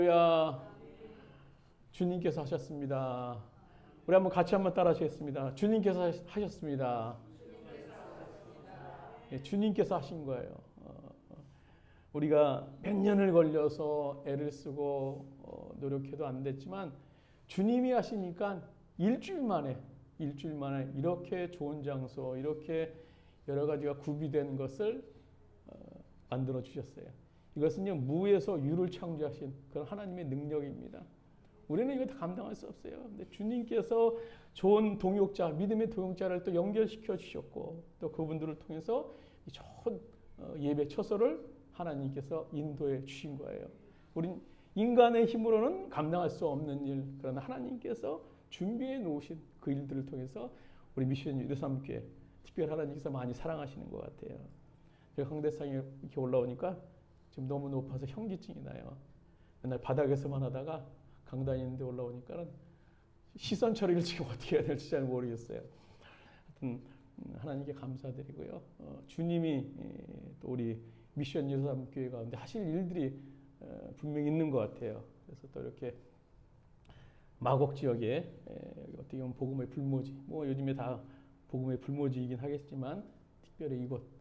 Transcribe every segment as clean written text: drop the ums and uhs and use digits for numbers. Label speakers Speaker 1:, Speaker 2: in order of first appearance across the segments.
Speaker 1: 할렐루야. 주님께서 하셨습니다. 우리 같이 한번 따라 하시겠습니다. 주님께서 하셨습니다. 예, 주님께서 하신 거예요. 우리가 몇 년을 걸려서 애를 쓰고 노력해도 안 됐지만 주님이 하시니까 일주일 만에 이렇게 좋은 장소, 이렇게 여러 가지가 구비된 것을 만들어 주셨어요. 이것은요, 무에서 유를 창조하신 그런 하나님의 능력입니다. 우리는 이거 다 감당할 수 없어요. 근데 주님께서 좋은 동역자, 믿음의 동역자를 또 연결시켜 주셨고, 또 그분들을 통해서 이 좋은 예배 처소를 하나님께서 인도해 주신 거예요. 우린 인간의 힘으로는 감당할 수 없는 일, 그러나 하나님께서 준비해 놓으신 그 일들을 통해서 우리 미션 유대삼교회 특별히 하나님께서 많이 사랑하시는 것 같아요. 제가 강대상에 이렇게 올라오니까 지금 너무 높아서 현기증이 나요. 맨날 바닥에서만 하다가 강단에 있는데 올라오니까는 시선 처리를 지금 어떻게 해야 될지 잘 모르겠어요. 하여튼 하나님께 감사드리고요. 주님이 또 우리 미션 유대삼교회 가운데 하실 일들이 분명히 있는 것 같아요. 그래서 또 이렇게 마곡 지역에 어떻게 보면 복음의 불모지, 뭐 요즘에 다 복음의 불모지이긴 하겠지만 특별히 이곳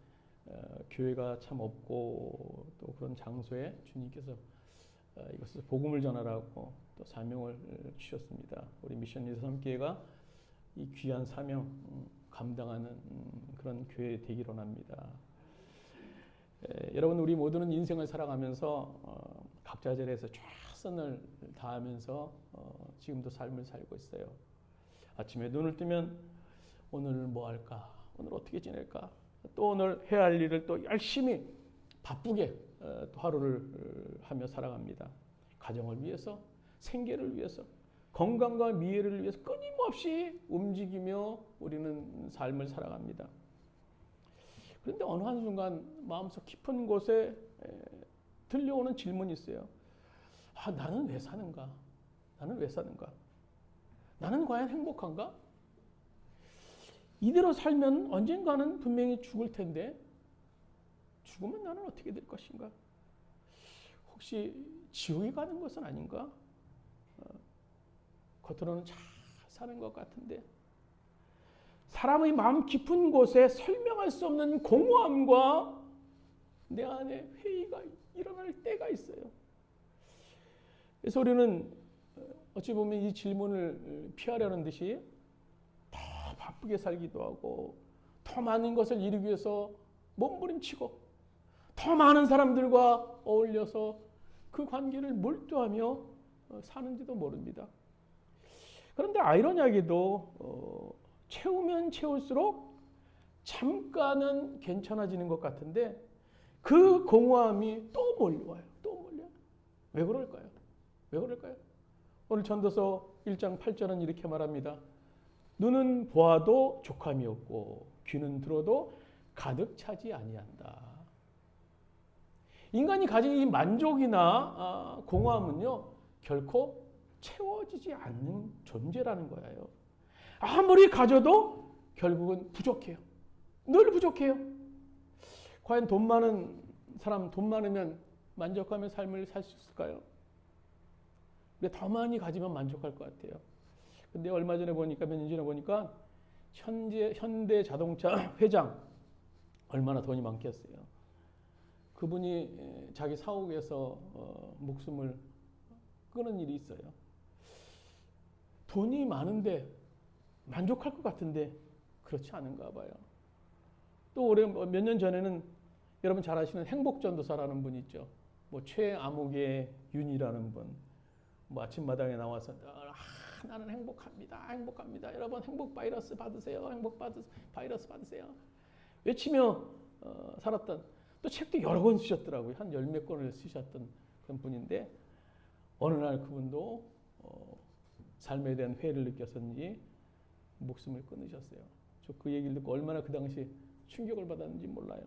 Speaker 1: 교회가 참 없고 또 그런 장소에 주님께서 이것을 복음을 전하라고 또 사명을 주셨습니다. 우리 미션 유대삼교회가 이 귀한 사명 감당하는 그런 교회 되기로 합니다. 여러분, 우리 모두는 인생을 살아가면서 각자 자리에서 최선을 다하면서 지금도 삶을 살고 있어요. 아침에 눈을 뜨면 오늘 뭐 할까? 오늘 어떻게 지낼까? 또 오늘 해야 할 일을 또 열심히 바쁘게 또 하루를 하며 살아갑니다. 가정을 위해서, 생계를 위해서, 건강과 미래를 위해서 끊임없이 움직이며 우리는 삶을 살아갑니다. 그런데 어느 한순간 마음속 깊은 곳에 들려오는 질문이 있어요. 나는 왜 사는가? 나는 왜 사는가? 나는 과연 행복한가? 이대로 살면 언젠가는 분명히 죽을 텐데 죽으면 나는 어떻게 될 것인가? 혹시 지옥에 가는 것은 아닌가? 겉으로는 잘 사는 것 같은데 사람의 마음 깊은 곳에 설명할 수 없는 공허함과 내 안에 회의가 일어날 때가 있어요. 그래서 우리는 어찌 보면 이 질문을 피하려는 듯이 더 바쁘게 살기도 하고 더 많은 것을 이루기 위해서 몸부림치고 더 많은 사람들과 어울려서 그 관계를 몰두하며 사는지도 모릅니다. 그런데 아이러니하게도 채우면 채울수록 잠깐은 괜찮아지는 것 같은데 그 공허함이 또 몰려와요. 또 몰려요. 왜 그럴까요? 왜 그럴까요? 오늘 전도서 1장 8절은 이렇게 말합니다. 눈은 보아도 족함이 없고 귀는 들어도 가득 차지 아니한다. 인간이 가진 이 만족이나 공허함은요, 결코 채워지지 않는 존재라는 거예요. 아무리 가져도 결국은 부족해요. 늘 부족해요. 과연 돈 많은 사람, 돈 많으면 만족하며 삶을 살 수 있을까요? 근데 더 많이 가지면 만족할 것 같아요. 근데 얼마 전에 보니까, 몇 년 전에 보니까 현대 자동차 회장 얼마나 돈이 많겠어요. 그분이 자기 사옥에서 목숨을 끊은 일이 있어요. 돈이 많은데 만족할 것 같은데 그렇지 않은가 봐요. 또 올해 몇 년 전에는 여러분 잘 아시는 행복전도사라는 분이 있죠. 뭐 최아무개 윤이라는 분. 뭐 아침마당에 나와서 나는 행복합니다. 행복합니다. 여러분 행복 바이러스 받으세요. 행복 바이러스 받으세요. 외치며 살았던, 또 책도 여러 권 쓰셨더라고요. 한 열 몇 권을 쓰셨던 그런 분인데 어느 날 그분도 삶에 대한 회의를 느꼈었는지 목숨을 끊으셨어요. 저 그 얘기를 듣고 얼마나 그 당시 충격을 받았는지 몰라요.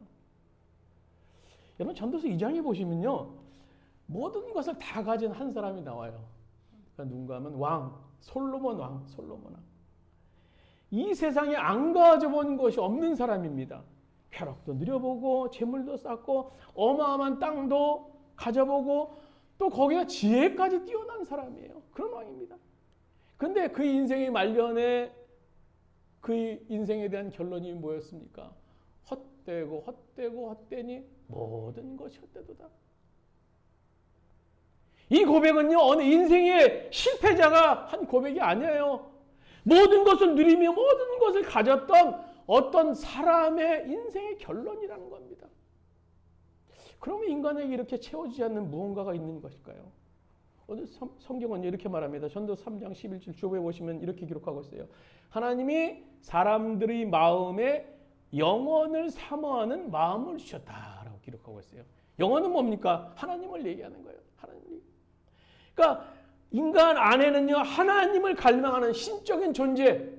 Speaker 1: 여러분 전도서 2장에 보시면요, 모든 것을 다 가진 한 사람이 나와요. 그러니까 누군가 하면 왕, 솔로몬 왕. 이 세상에 안 가져본 것이 없는 사람입니다. 쾌락도 누려보고 재물도 쌓고 어마어마한 땅도 가져보고 또 거기다 지혜까지 뛰어난 사람이에요. 그런 왕입니다. 근데 그 인생의 말년에 그 인생에 대한 결론이 뭐였습니까? 헛되니 모든 것이 헛되도다. 이 고백은요, 어느 인생의 실패자가 한 고백이 아니에요. 모든 것을 누리며 모든 것을 가졌던 어떤 사람의 인생의 결론이라는 겁니다. 그러면 인간에게 이렇게 채워지지 않는 무언가가 있는 것일까요? 오늘 성경은 이렇게 말합니다. 전도 3장 11절 주보에 보시면 이렇게 기록하고 있어요. 하나님이 사람들의 마음에 영원을 사모하는 마음을 주셨다라고 기록하고 있어요. 영원은 뭡니까? 하나님을 얘기하는 거예요. 하나님. 그러니까 인간 안에는요, 하나님을 갈망하는 신적인 존재,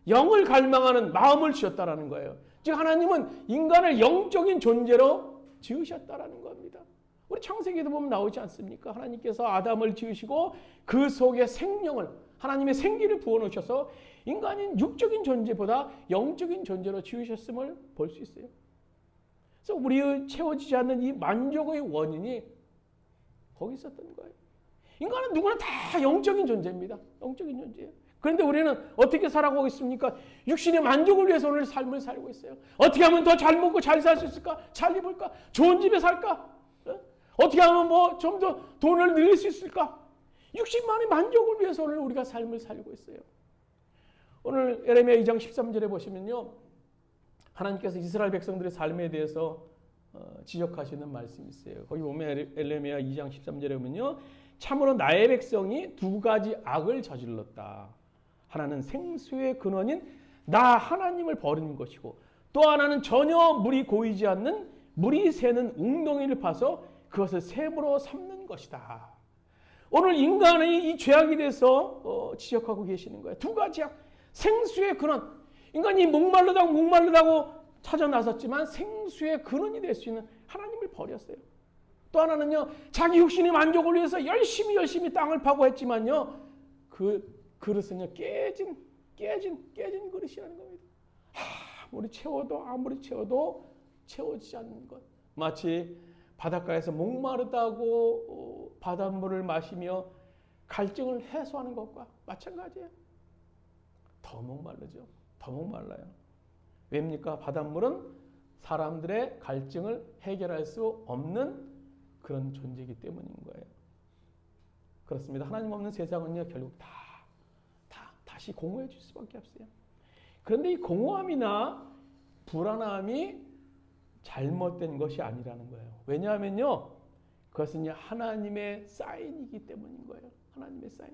Speaker 1: 영을 갈망하는 마음을 주셨다라는 거예요. 즉 하나님은 인간을 영적인 존재로 지으셨다라는 겁니다. 우리 창세기도 보면 나오지 않습니까? 하나님께서 아담을 지으시고 그 속에 생명을, 하나님의 생기를 부어놓으셔서 인간인 육적인 존재보다 영적인 존재로 지으셨음을 볼 수 있어요. 그래서 우리의 채워지지 않는 이 만족의 원인이 거기 있었던 거예요. 인간은 누구나 다 영적인 존재입니다. 영적인 존재예요. 그런데 우리는 어떻게 살아가고 있습니까? 육신의 만족을 위해서 오늘 삶을 살고 있어요. 어떻게 하면 더 잘 먹고 잘 살 수 있을까? 잘 입을까? 좋은 집에 살까? 어떻게 하면 뭐 좀 더 돈을 늘릴 수 있을까? 육신만의 만족을 위해서 오늘 우리가 삶을 살고 있어요. 오늘 예레미야 2장 13절에 보시면요, 하나님께서 이스라엘 백성들의 삶에 대해서 지적하시는 말씀이 있어요. 거기 보면 예레미야 2장 13절에 보면요, 참으로 나의 백성이 두 가지 악을 저질렀다. 하나는 생수의 근원인 나 하나님을 버리는 것이고, 또 하나는 전혀 물이 고이지 않는 물이 새는 웅덩이를 파서 그것을 샘으로 삼는 것이다. 오늘 인간의 이 죄악에 대해서 지적하고 계시는 거예요. 두 가지 악. 생수의 근원. 인간이 목마르다고 찾아 나섰지만 생수의 근원이 될 수 있는 하나님을 버렸어요. 또 하나는요, 자기 육신의 만족을 위해서 열심히 땅을 파고 했지만요, 그 그릇은요, 깨진 그릇이라는 겁니다. 아무리 채워도 채워지지 않는 것. 마치 바닷가에서 목마르다고 바닷물을 마시며 갈증을 해소하는 것과 마찬가지예요. 더 목마르죠. 더 목말라요. 왜입니까? 바닷물은 사람들의 갈증을 해결할 수 없는 그런 존재이기 때문인 거예요. 그렇습니다. 하나님 없는 세상은요, 결국 다시 공허해 질 수밖에 없어요. 그런데 이 공허함이나 불안함이 잘못된 것이 아니라는 거예요. 왜냐하면요, 그것은 하나님의 사인이기 때문인 거예요. 하나님의 사인.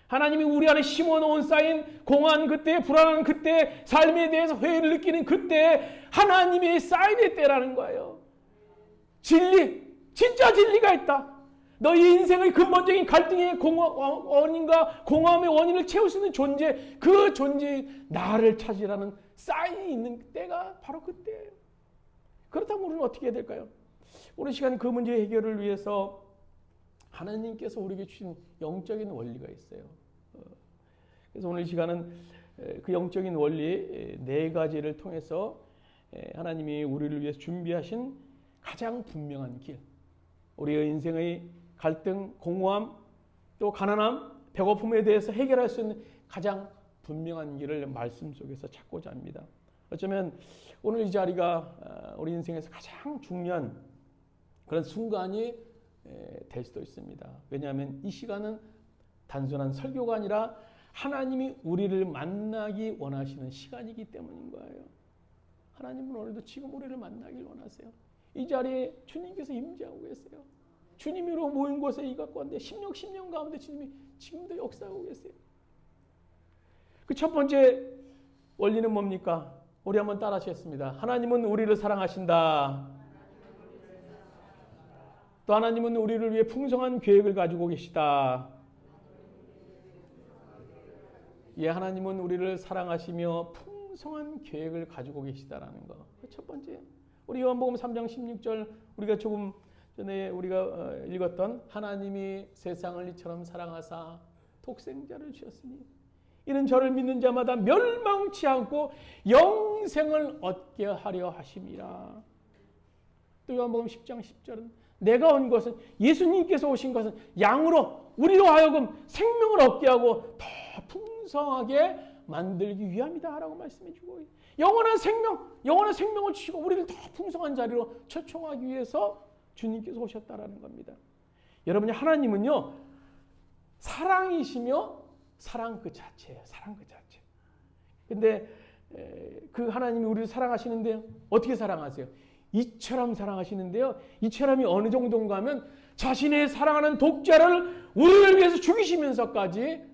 Speaker 1: 하나님이 우리 안에 심어놓은 사인, 공허한 그때, 불안한 그때, 삶에 대해서 회의를 느끼는 그때 하나님의 사인의 때라는 거예요. 진리, 진짜 진리가 있다. 너희 인생의 근본적인 갈등의 원인과 공허함의 원인을 채울 수 있는 존재, 그 존재의 나를 찾으라는 사인이 있는 때가 바로 그때예요. 그렇다면 우리는 어떻게 해야 될까요? 오늘 시간 그 문제 해결을 위해서 하나님께서 우리에게 주신 영적인 원리가 있어요. 그래서 오늘 시간은 그 영적인 원리 네 가지를 통해서 하나님이 우리를 위해서 준비하신 가장 분명한 길, 우리의 인생의 갈등, 공허함, 또 가난함, 배고픔에 대해서 해결할 수 있는 가장 분명한 길을 말씀 속에서 찾고자 합니다. 어쩌면 오늘 이 자리가 우리 인생에서 가장 중요한 그런 순간이 될 수도 있습니다. 왜냐하면 이 시간은 단순한 설교가 아니라 하나님이 우리를 만나기 원하시는 시간이기 때문인 거예요. 하나님은 오늘도 지금 우리를 만나길 원하세요. 이 자리에 주님께서 임재하고 계세요. 주님으로 모인 곳에 이 가운데 10년 가운데 주님이 지금도 역사하고 계세요. 그 첫 번째 원리는 뭡니까? 우리 한번 따라 하시겠습니다. 하나님은 우리를 사랑하신다. 또 하나님은 우리를 위해 풍성한 계획을 가지고 계시다. 예, 하나님은 우리를 사랑하시며 풍성한 계획을 가지고 계시다라는 거. 첫 번째. 우리 요한복음 3장 16절 우리가 조금 전에 우리가 읽었던 하나님이 세상을 이처럼 사랑하사 독생자를 주셨으니 이는 저를 믿는 자마다 멸망치 않고 영생을 얻게 하려 하심이라. 또 요한복음 10장 10절은 내가 온 것은, 예수님께서 오신 것은 양으로 우리로 하여금 생명을 얻게 하고 더 풍성하게 만들기 위함이다 라고 말씀해 주고, 영원한 생명을 주시고 우리를 더 풍성한 자리로 초청하기 위해서 주님께서 오셨다라는 겁니다. 여러분이, 하나님은요 사랑이시며 사랑 그 자체예요. 사랑 그 자체. 근데 그 하나님이 우리를 사랑하시는데요, 어떻게 사랑하세요? 이처럼 사랑하시는데요, 이처럼이 어느 정도인가 하면 자신의 사랑하는 독자를 우리를 위해서 죽이시면서까지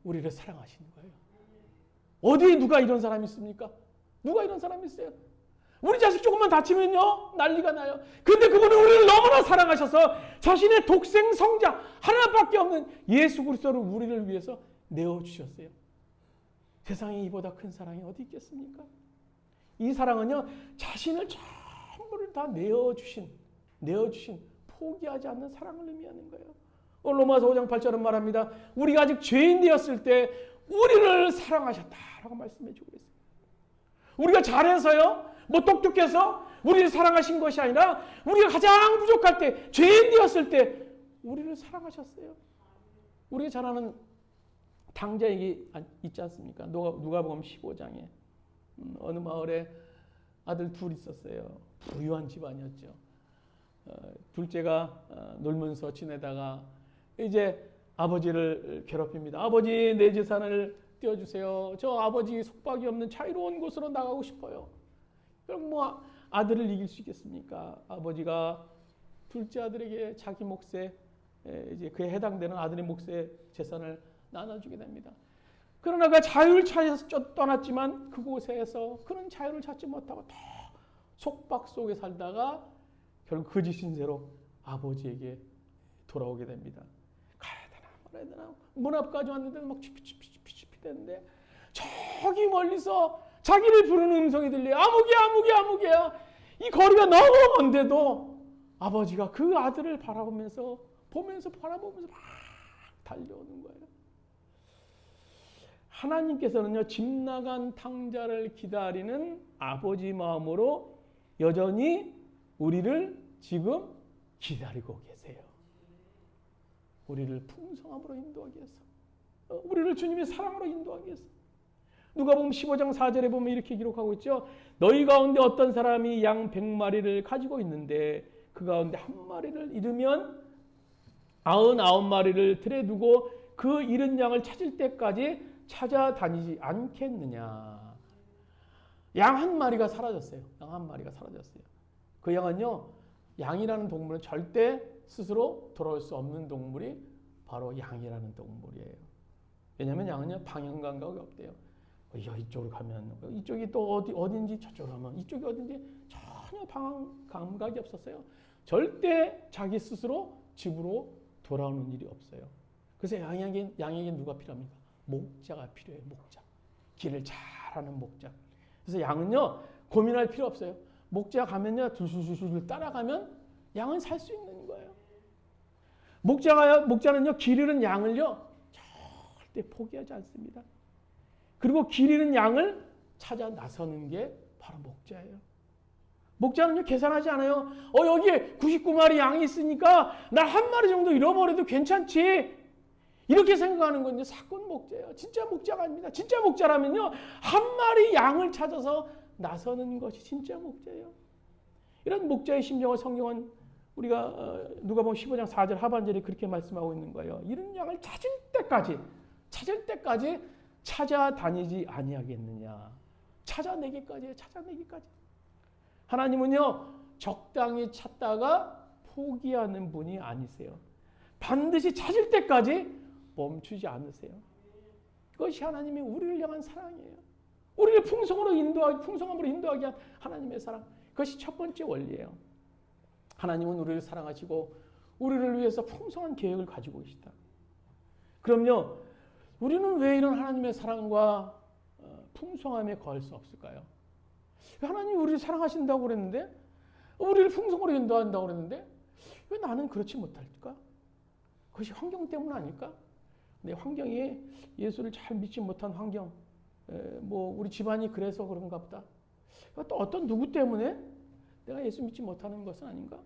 Speaker 1: 우리를 사랑하시는 거예요. 어디에 누가 이런 사람이 있습니까? 누가 이런 사람이 있어요? 우리 자식 조금만 다치면요 난리가 나요. 근데 그분은 우리를 너무나 사랑하셔서 자신의 독생 성자 하나밖에 없는 예수 그리스도를 우리를 위해서 내어주셨어요. 세상에 이보다 큰 사랑이 어디 있겠습니까? 이 사랑은요 자신을 전부를 다 내어주신 포기하지 않는 사랑을 의미하는 거예요. 오늘 로마서 5장 8절은 말합니다. 우리가 아직 죄인 되었을 때 우리를 사랑하셨다라고 말씀해 주고 있어요. 우리가 잘해서요, 뭐 똑똑해서 우리를 사랑하신 것이 아니라 우리가 가장 부족할 때, 죄인 되었을 때 우리를 사랑하셨어요. 우리가 잘 아는 당자 얘기 있지 않습니까? 누가복음 15장에 어느 마을에 아들 둘 있었어요. 부유한 집안이었죠. 둘째가 놀면서 지내다가 이제 아버지를 괴롭힙니다. 아버지, 내 재산을 떼어주세요. 저 아버지 속박이 없는 자유로운 곳으로 나가고 싶어요. 그럼 뭐 아들을 이길 수 있겠습니까? 아버지가 둘째 아들에게 자기 몫에, 이제 그에 해당되는 아들의 몫의 재산을 나눠주게 됩니다. 그러나 그 자유를 찾아서 떠났지만 그곳에서 그런 자유를 찾지 못하고 더 속박 속에 살다가 결국 거짓 신세로 아버지에게 돌아오게 됩니다. 가야 되나 말아야 되나, 문 앞까지 왔는데 막 쥐피쥐피 되는데 저기 멀리서 자기를 부르는 음성이 들려요. 아무개야. 이 거리가 너무 먼데도 아버지가 그 아들을 바라보면서 막 달려오는 거예요. 하나님께서는요, 집 나간 탕자를 기다리는 아버지 마음으로 여전히 우리를 지금 기다리고 계세요. 우리를 풍성함으로 인도하기 위해서, 우리를 주님의 사랑으로 인도하기 위해서. 누가복음 15장 4절에 보면 이렇게 기록하고 있죠. 너희 가운데 어떤 사람이 양 100마리를 가지고 있는데 그 가운데 한 마리를 잃으면 99마리를 들에 두고 그 잃은 양을 찾을 때까지 찾아다니지 않겠느냐. 양 한 마리가 사라졌어요. 양 한 마리가 사라졌어요. 그 양은요, 양이라는 동물은 절대 스스로 돌아올 수 없는 동물이 바로 양이라는 동물이에요. 왜냐하면 양은요, 방향 감각이 없대요. 이쪽으로 가면 이쪽이 또 어딘지, 저쪽으로 가면 이쪽이 어딘지 전혀 방향 감각이 없었어요. 절대 자기 스스로 집으로 돌아오는 일이 없어요. 그래서 양에게 누가 필요합니까? 목자가 필요해요. 목자. 길을 잘 아는 목자. 그래서 양은요, 고민할 필요 없어요. 목자 가면요, 둘둘둘 따라가면 양은 살 수 있는 거예요. 목자는요, 길 잃은 양을요, 절대 포기하지 않습니다. 그리고 길 잃은 양을 찾아 나서는 게 바로 목자예요. 목자는요, 계산하지 않아요. 여기에 99마리 양이 있으니까 나 한 마리 정도 잃어버려도 괜찮지. 이렇게 생각하는 건요, 사건 목자예요. 진짜 목자가 아닙니다. 진짜 목자라면요, 한 마리 양을 찾아서 나서는 것이 진짜 목자예요. 이런 목자의 심정을 성경은 우리가 누가복음 15장 4절 하반절에 그렇게 말씀하고 있는 거예요. 이런 양을 찾을 때까지 찾아다니지 아니하겠느냐. 찾아내기까지. 하나님은요, 적당히 찾다가 포기하는 분이 아니세요. 반드시 찾을 때까지 멈추지 않으세요. 그것이 하나님의 우리를 향한 사랑이에요. 우리를 풍성함으로 인도하게 한 하나님의 사랑. 그것이 첫 번째 원리예요. 하나님은 우리를 사랑하시고 우리를 위해서 풍성한 계획을 가지고 계시다. 그럼요, 우리는 왜 이런 하나님의 사랑과 풍성함에 거할 수 없을까요? 하나님이 우리를 사랑하신다고 그랬는데, 우리를 풍성으로 인도한다고 그랬는데 왜 나는 그렇지 못할까? 그것이 환경 때문 아닐까? 내 환경이 예수를 잘 믿지 못한 환경, 우리 집안이 그래서 그런가 보다. 또 어떤 누구 때문에 내가 예수 믿지 못하는 것은 아닌가?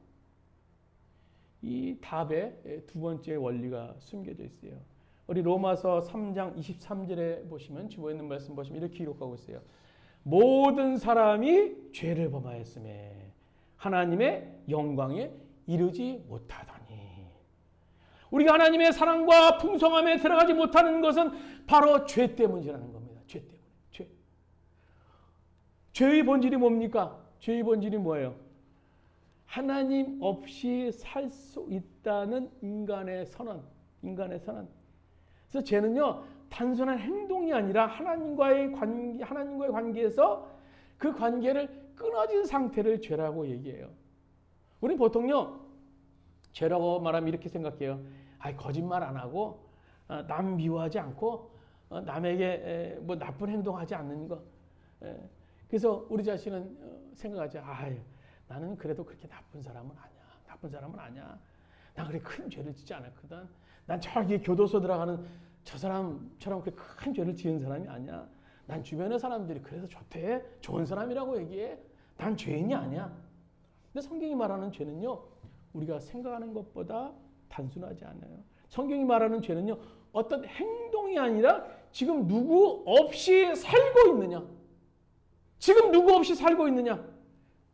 Speaker 1: 이 답의 두 번째 원리가 숨겨져 있어요. 우리 로마서 3장 23절에 보시면 주보에 있는 말씀 보시면 이렇게 기록하고 있어요. 모든 사람이 죄를 범하였음에 하나님의 영광에 이르지 못하더니. 우리가 하나님의 사랑과 풍성함에 들어가지 못하는 것은 바로 죄 때문이라는 겁니다. 죄 때문에. 죄. 죄의 본질이 뭡니까? 죄의 본질이 뭐예요? 하나님 없이 살 수 있다는 인간의 선언. 그래서 죄는요, 단순한 행동이 아니라 하나님과의 관계에서 그 관계를 끊어진 상태를 죄라고 얘기해요. 우리 보통요, 죄라고 말하면 이렇게 생각해요. 거짓말 안 하고, 남 미워하지 않고, 남에게 뭐 나쁜 행동하지 않는 거. 그래서 우리 자신은 생각하죠. 나는 그래도 그렇게 나쁜 사람은 아니야. 난 그렇게 큰 죄를 짓지 않았거든. 난 저기 교도소 들어가는 저 사람처럼 그렇게 큰 죄를 지은 사람이 아니야. 난 주변의 사람들이 그래서 좋은 사람이라고 얘기해. 난 죄인이 아니야. 근데 성경이 말하는 죄는요, 우리가 생각하는 것보다 단순하지 않아요. 성경이 말하는 죄는요, 어떤 행동이 아니라 지금 누구 없이 살고 있느냐.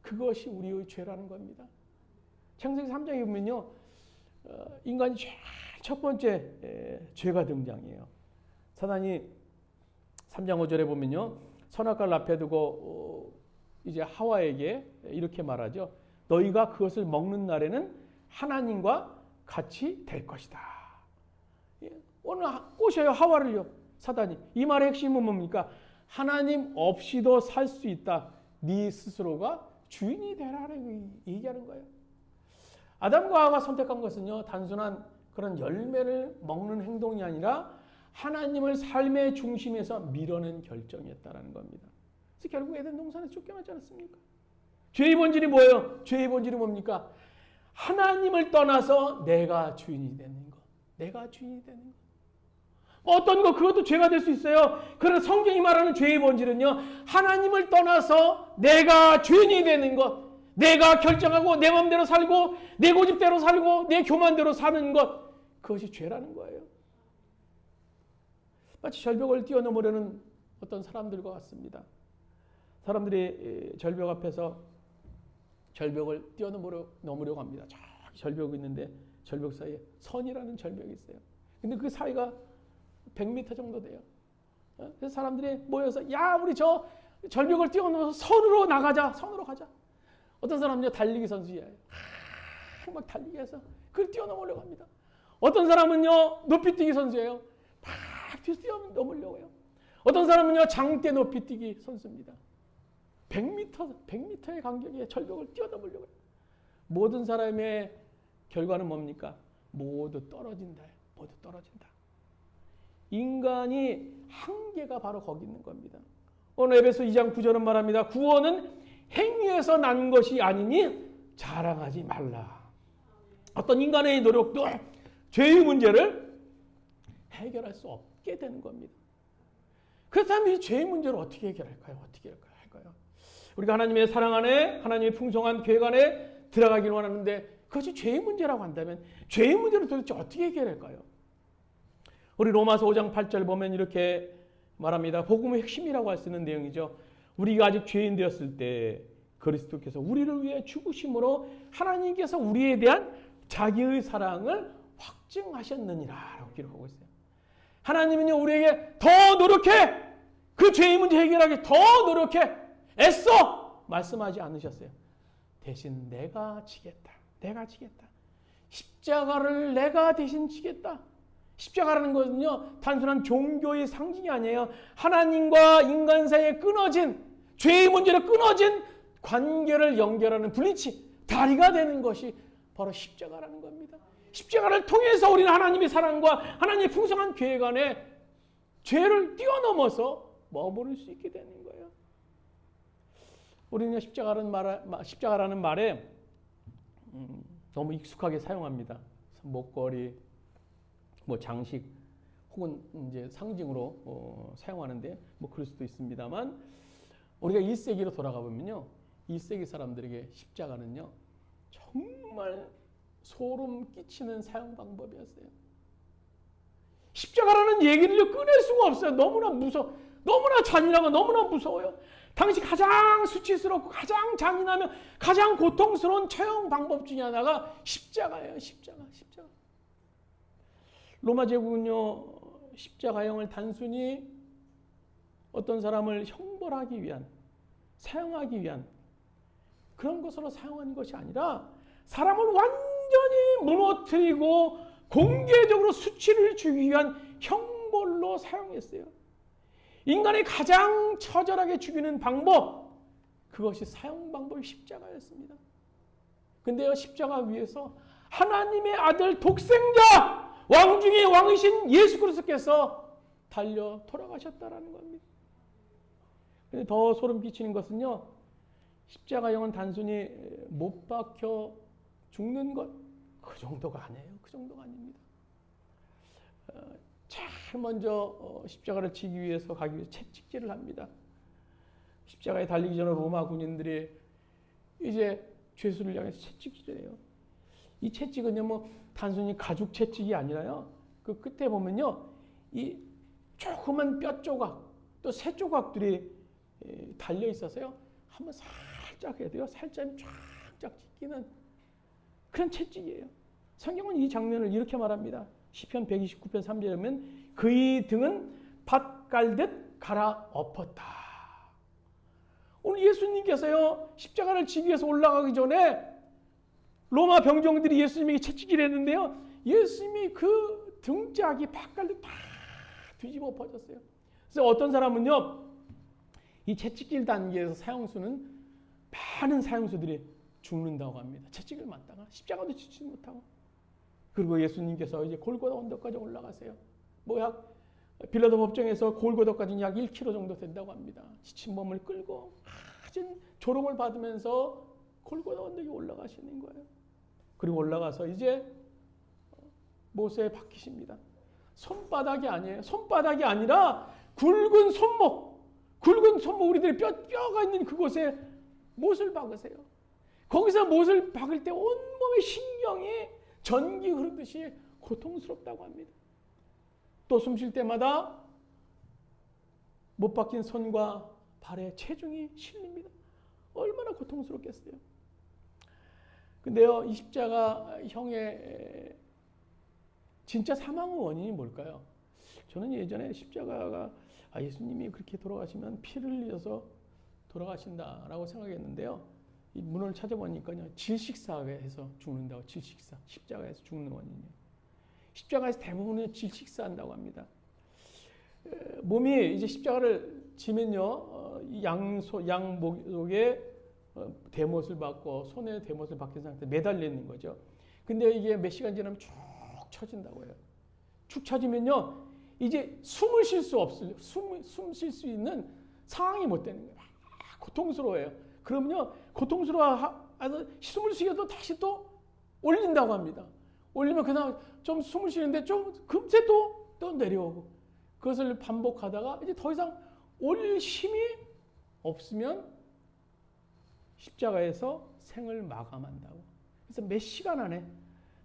Speaker 1: 그것이 우리의 죄라는 겁니다. 창세기 3장에 보면요, 인간이 첫 번째 죄가 등장해요. 사단이 3장 5절에 보면요, 선악과를 앞에 두고 이제 하와에게 이렇게 말하죠. 너희가 그것을 먹는 날에는 하나님과 같이 될 것이다. 오늘 꼬셔요, 하와를요, 사단이. 이 말의 핵심은 뭡니까? 하나님 없이도 살 수 있다. 네 스스로가 주인이 되라라고 얘기하는 거예요. 아담과 하와가 선택한 것은요, 단순한 그런 열매를 먹는 행동이 아니라 하나님을 삶의 중심에서 밀어낸 결정이었다라는 겁니다. 그래서 결국 에덴 동산에 쫓겨나지 않았습니까? 죄의 본질이 뭐예요? 죄의 본질이 뭡니까? 하나님을 떠나서 내가 주인이 되는 것. 어떤 거 그것도 죄가 될 수 있어요. 그러나 성경이 말하는 죄의 본질은요, 하나님을 떠나서 내가 주인이 되는 것. 내가 결정하고 내 마음대로 살고 내 고집대로 살고 내 교만대로 사는 것. 그것이 죄라는 거예요. 마치 절벽을 뛰어넘으려는 어떤 사람들과 같습니다. 사람들이 절벽 앞에서 절벽을 뛰어넘으려고 합니다. 저기 절벽이 있는데 절벽 사이에 선이라는 절벽이 있어요. 근데 그 사이가 100m 정도 돼요. 그래서 사람들이 모여서 우리 저 절벽을 뛰어넘어서 선으로 가자. 어떤 사람은요, 달리기 선수예요. 막 달리기 해서 그걸 뛰어넘으려고 합니다. 어떤 사람은요, 높이뛰기 선수예요. 막 뛰어넘으려고 해요. 어떤 사람은요, 장대 높이뛰기 선수입니다. 100m의 간격의 절벽을 뛰어넘으려고 해요. 모든 사람의 결과는 뭡니까? 모두 떨어진다. 인간이 한계가 바로 거기 있는 겁니다. 오늘 에베소 2장 9절은 말합니다. 구원은 행위에서 난 것이 아니니 자랑하지 말라. 어떤 인간의 노력도 죄의 문제를 해결할 수 없게 되는 겁니다. 그렇다면 이 죄의 문제를 어떻게 해결할까요? 우리가 하나님의 사랑 안에, 하나님의 풍성한 계획 안에 들어가기를 원하는데 그것이 죄의 문제라고 한다면 죄의 문제를 도대체 어떻게 해결할까요? 우리 로마서 5장 8절 보면 이렇게 말합니다. 복음의 핵심이라고 할 수 있는 내용이죠. 우리가 아직 죄인 되었을 때 그리스도께서 우리를 위해 죽으심으로 하나님께서 우리에 대한 자기의 사랑을 확증하셨느니라 라고 기록하고 있어요. 하나님은요, 우리에게 더 노력해! 그 죄의 문제 해결하기 더 노력해! 애써! 말씀하지 않으셨어요. 대신 내가 지겠다. 십자가를 내가 대신 지겠다. 십자가라는 것은요, 단순한 종교의 상징이 아니에요. 하나님과 인간 사이에 끊어진, 죄의 문제로 끊어진 관계를 연결하는 블리치, 다리가 되는 것이 바로 십자가라는 겁니다. 십자가를 통해서 우리는 하나님의 사랑과 하나님의 풍성한 계획 안에 죄를 뛰어넘어서 머무를 수 있게 되는 거예요. 우리는 십자가라는 말에 너무 익숙하게 사용합니다. 목걸이, 장식 혹은 이제 상징으로 사용하는데 그럴 수도 있습니다만, 우리가 1세기로 돌아가 보면요, 1세기 사람들에게 십자가는요 정말 소름 끼치는 사용 방법이었어요. 십자가라는 얘기를 꺼낼 수가 없어요. 너무나 너무나 잔인하고 너무나 무서워요. 당시 가장 수치스럽고 가장 잔인하며 가장 고통스러운 처형 방법 중에 하나가 십자가예요. 십자가. 로마 제국은요, 십자가형을 단순히 어떤 사람을 형벌하기 위한, 사용하기 위한 그런 것으로 사용하는 것이 아니라 사람을 완전히 무너뜨리고 공개적으로 수치를 주기 위한 형벌로 사용했어요. 인간이 가장 처절하게 죽이는 방법, 그것이 사용 방법이 십자가였습니다. 근데요, 십자가 위에서 하나님의 아들 독생자, 왕 중의 왕이신 예수 그리스도께서 달려 돌아가셨다라는 겁니다. 근데 더 소름 끼치는 것은요, 십자가형은 단순히 못 박혀 죽는 것, 그 정도가 아니에요. 그 정도가 아닙니다. 제일 먼저 십자가를 지기 위해서 가기 위해서 채찍질을 합니다. 십자가에 달리기 전에 로마 군인들이 이제 죄수를 향해서 채찍질을 해요. 이 채찍은요, 뭐 단순히 가죽 채찍이 아니라요, 그 끝에 보면요, 이 조그만 뼈 조각, 또 새 조각들이 달려 있어서요, 한번 살짝 해야 돼요. 살짝 쫙쫙 찢기는 그런 채찍이에요. 성경은 이 장면을 이렇게 말합니다. 시편 129편 3절에 보면 그의 등은 밭 갈듯 갈아엎었다. 오늘 예수님께서요, 십자가를 지기 위해서 올라가기 전에 로마 병정들이 예수님에게 채찍질 했는데요, 예수님이 그 등짝이 밭 갈듯 다 뒤집어 엎어졌어요. 그래서 어떤 사람은요, 이 채찍질 단계에서 사형수는 많은 사형수들이 죽는다고 합니다. 채찍을 맞다가 십자가도 지지 못하고. 그리고 예수님께서 이제 골고다 언덕까지 올라가세요. 약 빌라도 법정에서 골고다까지는 약 1km 정도 된다고 합니다. 지친 몸을 끌고 가진 조롱을 받으면서 골고다 언덕에 올라가시는 거예요. 그리고 올라가서 이제 못에 박히십니다. 손바닥이 아니에요. 손바닥이 아니라 굵은 손목, 우리들의 뼈가 있는 그곳에 못을 박으세요. 거기서 못을 박을 때 온몸의 신경이 전기 흐르듯이 고통스럽다고 합니다. 또 숨 쉴 때마다 못 박힌 손과 발에 체중이 실립니다. 얼마나 고통스럽겠어요. 근데요, 이 십자가형의 진짜 사망의 원인이 뭘까요? 저는 예전에 십자가가 예수님이 그렇게 돌아가시면 피를 흘려서 돌아가신다라고 생각했는데요. 이 문헌을 찾아보니까요, 질식사해서 죽는다고. 질식사, 십자가에서 죽는 원인이에요. 십자가에서 대부분은 질식사한다고 합니다. 몸이 이제 십자가를 지면요, 양목에 대못을 받고 손에 대못을 박힌 상태 매달려 있는 거죠. 근데 이게 몇 시간 지나면 쭉 처진다고 해요. 축 처지면요, 이제 숨을 쉴 수 없어요. 숨 쉴 수 있는 상황이 못 되는 거예요. 고통스러워요. 그러면요, 고통스러워서 숨을 쉬어도 다시 또 올린다고 합니다. 올리면 그다음 좀 숨을 쉬는데 좀 금세 또 내려오고, 그것을 반복하다가 이제 더 이상 올릴 힘이 없으면 십자가에서 생을 마감한다고. 그래서 몇 시간 안에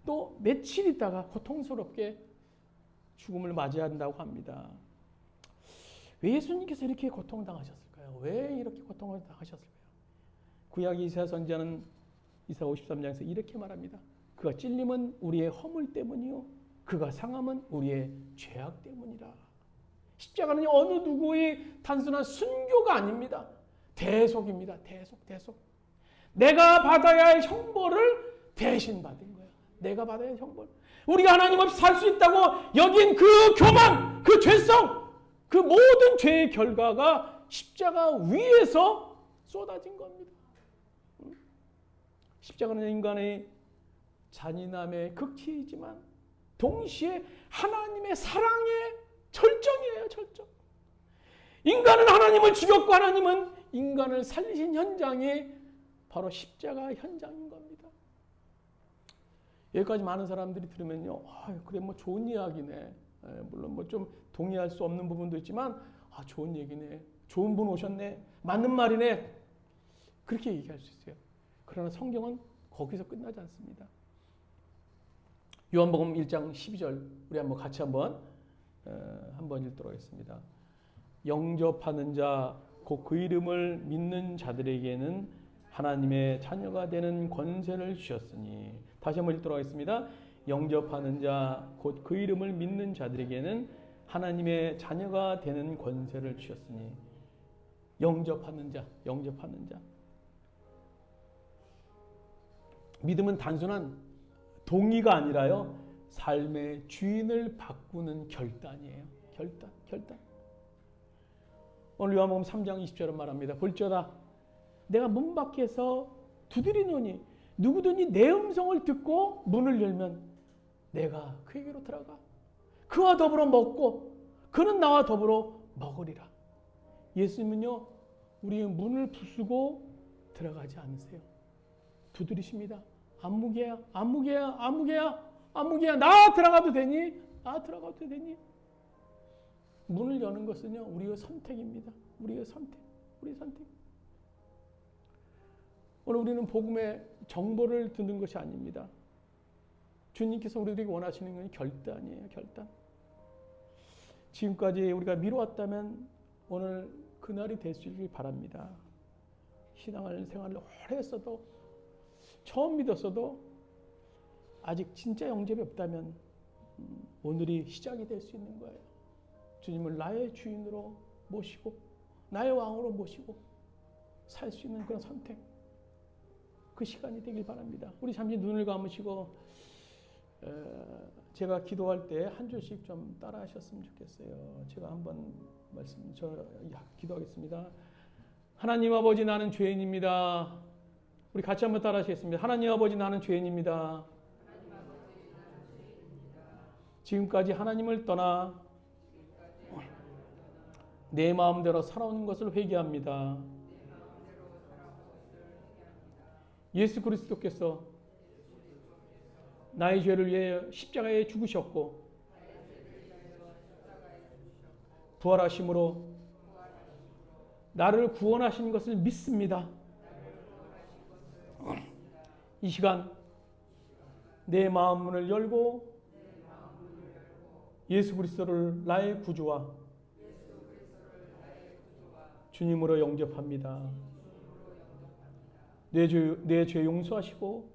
Speaker 1: 또 며칠 있다가 고통스럽게 죽음을 맞이한다고 합니다. 왜 예수님께서 이렇게 고통당하셨을까요? 왜 이렇게 고통을 당하셨을까요? 구약 이사야 선지자는 이사야 53장에서 이렇게 말합니다. 그가 찔림은 우리의 허물 때문이요, 그가 상함은 우리의 죄악 때문이라. 십자가는 어느 누구의 단순한 순교가 아닙니다. 대속입니다. 대속. 내가 받아야 할 형벌을 대신 받은 거예요. 내가 받아야 할 형벌. 우리가 하나님 없이 살 수 있다고 여긴 그 교만, 그 죄성, 그 모든 죄의 결과가 십자가 위에서 쏟아진 겁니다. 십자가는 인간의 잔인함의 극치이지만 동시에 하나님의 사랑의 절정이에요. 절정. 인간은 하나님을 죽였고 하나님은 인간을 살리신 현장이 바로 십자가 현장인 겁니다. 여기까지 많은 사람들이 들으면요, 그래 뭐 좋은 이야기네. 물론 뭐 좀 동의할 수 없는 부분도 있지만 좋은 얘기네. 좋은 분 오셨네. 맞는 말이네. 그렇게 얘기할 수 있어요. 그러나 성경은 거기서 끝나지 않습니다. 요한복음 1장 12절 우리 한번 같이 한번 읽도록 하겠습니다. 영접하는 자 곧 그 이름을 믿는 자들에게는 하나님의 자녀가 되는 권세를 주셨으니. 다시 한번 읽도록 하겠습니다. 영접하는 자 곧 그 이름을 믿는 자들에게는 하나님의 자녀가 되는 권세를 주셨으니. 영접하는 자. 믿음은 단순한 동의가 아니라요, 삶의 주인을 바꾸는 결단이에요. 결단. 오늘 요한복음 3장 20절은 말합니다. 볼지어다 내가 문 밖에서 두드리노니 누구든지 내 음성을 듣고 문을 열면 내가 그에게로 들어가 그와 더불어 먹고 그는 나와 더불어 먹으리라. 예수님은요, 우리의 문을 부수고 들어가지 않으세요. 두드리십니다. 안무개야 나 들어가도 되니? 문을 여는 것은요, 우리의 선택입니다. 우리의 선택. 오늘 우리는 복음의 정보를 듣는 것이 아닙니다. 주님께서 우리에게 원하시는 건 결단이에요. 결단. 지금까지 우리가 미뤄왔다면 오늘 그날이 될 수 있길 바랍니다. 신앙생활을 오래 했어도, 처음 믿었어도 아직 진짜 영접이 없다면 오늘이 시작이 될 수 있는 거예요. 주님을 나의 주인으로 모시고 나의 왕으로 모시고 살 수 있는 그런 선택, 그 시간이 되길 바랍니다. 우리 잠시 눈을 감으시고 제가 기도할 때 한 줄씩 좀 따라 하셨으면 좋겠어요. 제가 한번 기도하겠습니다. 하나님 아버지, 나는 죄인입니다. 우리 같이 한번 따라 하시겠습니다. 하나님 아버지, 나는 죄인입니다. 지금까지 하나님을 떠나 내 마음대로 살아온 것을 회개합니다. 예수 그리스도께서 나의 죄를 위해 십자가에 죽으셨고 부활하심으로 나를 구원하신 것을 믿습니다. 이 시간 내 마음 문을 열고 예수 그리스도를 나의 구주와 주님으로 영접합니다. 내 죄 용서하시고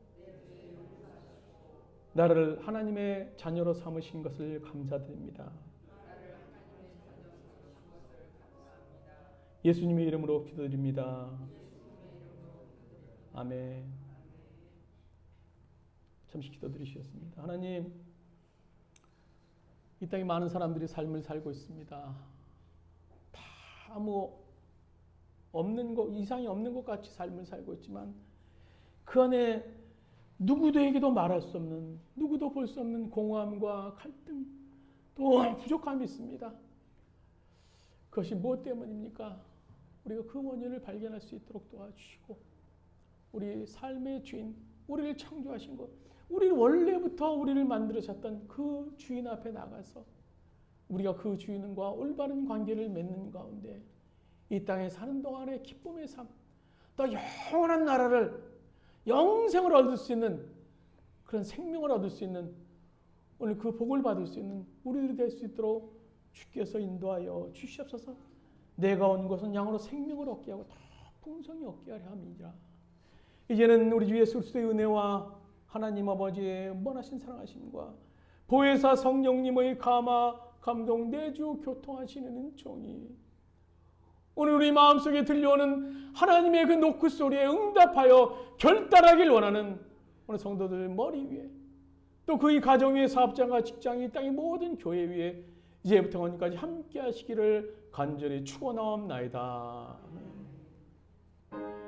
Speaker 1: 나를 하나님의 자녀로 삼으신 것을 감사드립니다. 예수님의 이름으로 기도드립니다. 아멘. 잠시 기도드리셨습니다. 하나님, 이 땅에 많은 사람들이 삶을 살고 있습니다. 다 아무 없는 것, 이상이 없는 것 같이 삶을 살고 있지만 그 안에 누구도에게도 말할 수 없는, 누구도 볼 수 없는 공허함과 갈등, 또 부족함이 있습니다. 그것이 무엇 때문입니까? 우리가 그 원인을 발견할 수 있도록 도와주시고, 우리 삶의 주인, 우리를 창조하신 것, 우리를 원래부터 우리를 만들으셨던 그 주인 앞에 나가서 우리가 그 주인과 올바른 관계를 맺는 가운데 이 땅에 사는 동안의 기쁨의 삶, 또 영원한 나라를, 영생을 얻을 수 있는, 그런 생명을 얻을 수 있는, 오늘 그 복을 받을 수 있는 우리들이 될 수 있도록 주께서 인도하여 주시옵소서. 내가 온 것은 양으로 생명을 얻게 하고 더 풍성히 얻게 하려 함이니라. 이제는 우리 주 예수 그리스도의 은혜와 하나님 아버지의 무한하신 사랑하심과 보혜사 성령님의 감화, 감동, 내주 교통하시는 은총이 오늘 우리 마음속에 들려오는 하나님의 그 노크 소리에 응답하여 결단하길 원하는 오늘 성도들 머리 위에, 또 그의 가정 위에, 사업장과 직장, 이 땅의 모든 교회 위에 이제부터 언제까지 함께 하시기를 간절히 축원하옵나이다.